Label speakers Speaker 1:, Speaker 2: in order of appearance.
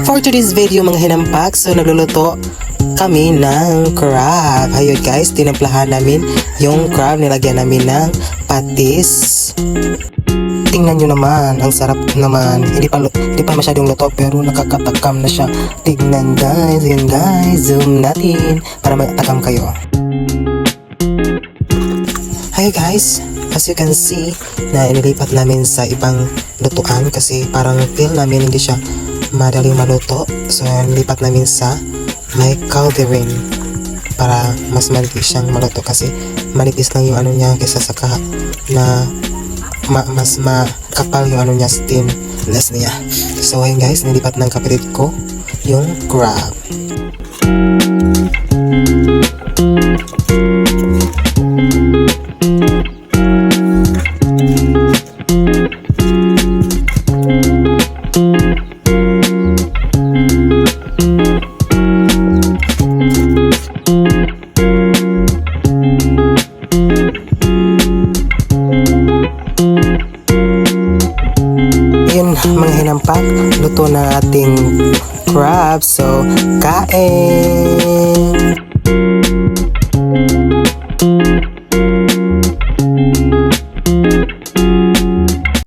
Speaker 1: For today's video mga hinampak, so nagluluto kami ng crab. Ayun guys, tinimplahan namin yung crab, nilagyan namin ng patis. Tingnan nyo naman, ang sarap naman. Hindi pa masyadong luto pero nakakatakam na siya. Tingnan guys, yun guys, zoom natin para matakam kayo. Hi guys, as you can see na inilipat namin sa ibang lutuan kasi parang feel namin hindi siya madaling maluto. So nilipat namin sa may cauldron para mas madali siyang maluto kasi manipis lang yung ano niya kaysa sa na mas makapal yung ano niya, steamless niya. So ayun guys, nilipat ng kapatid ko yung crab. Yun mga hinampak, luto na ating crab. So kain!